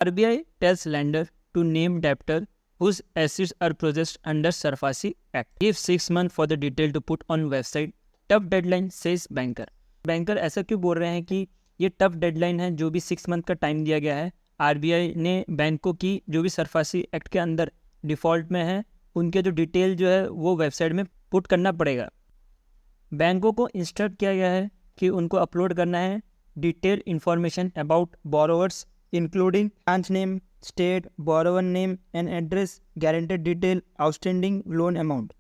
RBI tells lender to name debtor whose assets are processed under SARFAESI Act. Give 6 months for the detail to put on website. Tough deadline says banker. Banker ऐसा क्यों बोल रहे हैं कि ये tough deadline है, जो भी 6 मंथ का टाइम दिया गया है आरबीआई ने बैंकों की जो भी सरफासी एक्ट के अंदर डिफ़ॉल्ट में है उनके जो डिटेल जो है वो वेबसाइट में पुट करना पड़ेगा। बैंकों को इंस्ट्रक्ट किया गया है कि उनको अपलोड करना है detail information about borrowers including branch name, state, borrower name and address, guaranteed detail, outstanding loan amount.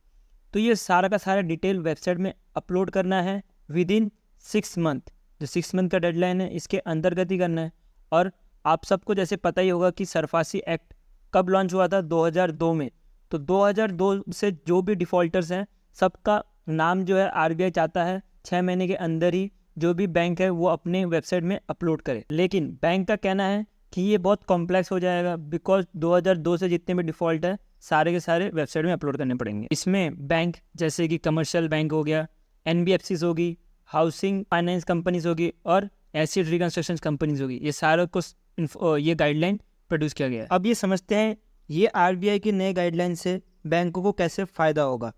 तो ये सारा का सारा डिटेल वेबसाइट में अपलोड करना है विद इन 6 मंथ। जो 6 मंथ का डेडलाइन है इसके अंतर्गत ही करना है। और आप सबको जैसे पता ही होगा कि सरफासी एक्ट कब लॉन्च हुआ था, 2002 में। तो 2002 से जो भी डिफ़ॉल्टर्स हैं सबका नाम जो है आरबीआई चाहता है 6 महीने के अंदर ही जो भी बैंक है वो अपने वेबसाइट में अपलोड करे। लेकिन बैंक का कहना है कि ये बहुत कॉम्प्लेक्स हो जाएगा बिकॉज 2002 से जितने भी डिफ़ॉल्ट है सारे के सारे वेबसाइट में अपलोड करने पड़ेंगे। इसमें बैंक जैसे कि कमर्शियल बैंक हो गया, एनबीएफसीज होगी, हाउसिंग फाइनेंस कंपनीज होगी और एसिड रिकंस्ट्रक्शन कंपनीज होगी, ये सारों को ये गाइडलाइन प्रोड्यूस किया गया है। अब ये समझते हैं ये आरबीआई की नए गाइडलाइन से बैंकों को कैसे फ़ायदा होगा।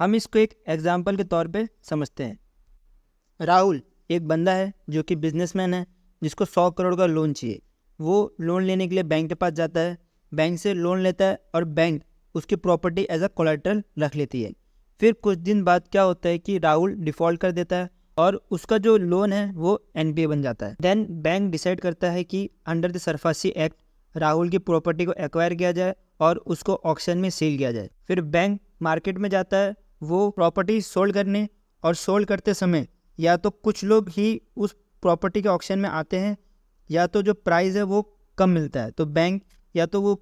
हम इसको एक एग्जाम्पल के तौर पे समझते हैं। राहुल एक बंदा है जो कि बिजनेसमैन है जिसको 100 करोड़ का लोन चाहिए। वो लोन लेने के लिए बैंक के पास जाता है, बैंक से लोन लेता है और बैंक उसकी प्रॉपर्टी एज अ कोलेटरल रख लेती है। फिर कुछ दिन बाद क्या होता है कि राहुल डिफ़ॉल्ट कर देता है और उसका जो लोन है वो एनपीए बन जाता है। देन बैंक डिसाइड करता है कि under the SARFAESI act Rahul की प्रॉपर्टी को एक्वायर किया जाए और उसको ऑक्शन में सेल किया जाए। फिर बैंक मार्केट में जाता है वो प्रॉपर्टी सोल्ड करने, और सोल्ड करते समय या तो कुछ लोग ही उस प्रॉपर्टी के ऑक्शन में आते हैं या तो जो प्राइस है वो कम मिलता है, तो बैंक या तो वो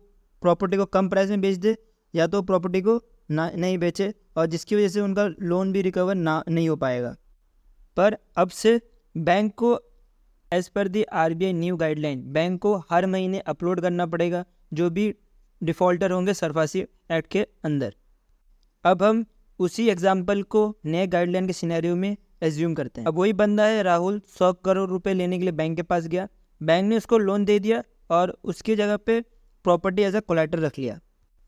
प्रॉपर्टी को कम प्राइस में बेच दे या तो प्रॉपर्टी को नहीं बेचे, और जिसकी वजह से उनका लोन भी रिकवर नहीं हो पाएगा। पर अब से बैंक को एज पर दी आरबीआई न्यू गाइडलाइन बैंक को हर महीने अपलोड करना पड़ेगा जो भी डिफ़ॉल्टर होंगे सरफासी एक्ट के अंदर। अब हम उसी एग्जाम्पल को नए गाइडलाइन के सिनेरियो में एज्यूम करते हैं। अब वही बंदा है राहुल 100 करोड़ रुपए लेने के लिए बैंक के पास गया, बैंक ने उसको लोन दे दिया और उसकी जगह पे प्रॉपर्टी एज अ कोलेटरल रख लिया।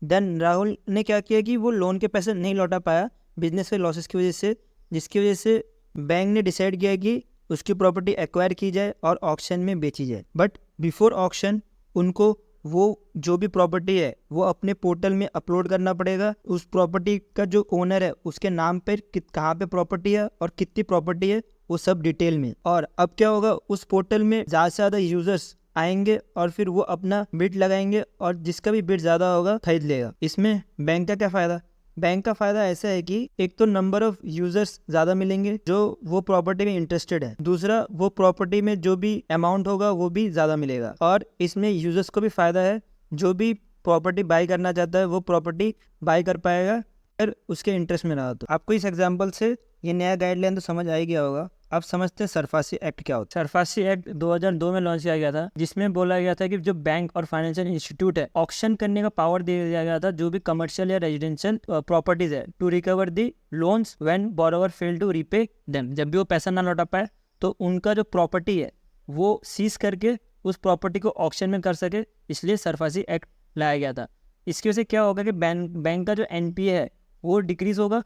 देन राहुल ने क्या किया कि वो लोन के पैसे नहीं लौटा पाया बिजनेस के लॉसेस की वजह से, जिसकी वजह से बैंक ने डिसाइड किया कि उसकी प्रॉपर्टी एक्वायर की जाए और ऑक्शन में बेची जाए। बट बिफोर ऑक्शन उनको वो जो भी प्रॉपर्टी है वो अपने पोर्टल में अपलोड करना पड़ेगा। उस प्रॉपर्टी का जो ओनर है उसके नाम पर कहाँ पे प्रॉपर्टी है और कितनी प्रॉपर्टी है वो सब डिटेल में। और अब क्या होगा, उस पोर्टल में ज़्यादा से ज़्यादा यूजर्स आएंगे और फिर वो अपना बिड लगाएंगे और जिसका भी बिड ज़्यादा होगा खरीद लेगा। इसमें बैंक का क्या फ़ायदा? बैंक का फ़ायदा ऐसा है कि एक तो नंबर ऑफ यूजर्स ज़्यादा मिलेंगे जो वो प्रॉपर्टी में इंटरेस्टेड है, दूसरा वो प्रॉपर्टी में जो भी अमाउंट होगा वो भी ज़्यादा मिलेगा, और इसमें यूजर्स को भी फ़ायदा है। जो भी प्रॉपर्टी बाई करना चाहता है वो प्रॉपर्टी बाई कर पाएगा अगर उसके इंटरेस्ट में रहा तो। आपको इस एग्जाम्पल से ये नया गाइडलाइन तो समझ आ ही गया होगा। अब समझते हैं सरफासी एक्ट क्या होता है। सरफासी एक्ट 2002 में लॉन्च किया गया था, जिसमें बोला गया था कि जो बैंक और फाइनेंशियल इंस्टीट्यूट है ऑक्शन करने का पावर दे दिया गया था जो भी कमर्शियल या रेजिडेंशियल प्रॉपर्टीज है to recover the loans when borrower fail to repay them. जब भी वो पैसा ना लौटा पाए तो उनका जो प्रॉपर्टी है वो सीज करके उस प्रॉपर्टी को ऑक्शन में कर सके, इसलिए सरफासी एक्ट लाया गया था। इसकी वजह से क्या होगा कि बैंक का जो एनपीए है वो डिक्रीज होगा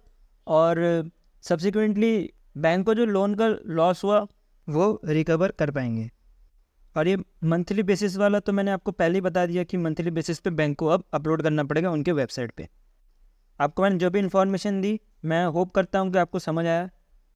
और सब्सिक्वेंटली बैंक को जो लोन का लॉस हुआ वो रिकवर कर पाएंगे। और ये मंथली बेसिस वाला तो मैंने आपको पहले ही बता दिया कि मंथली बेसिस पे बैंक को अब अपलोड करना पड़ेगा उनके वेबसाइट पे। आपको मैंने जो भी इन्फॉर्मेशन दी मैं होप करता हूँ कि आपको समझ आया।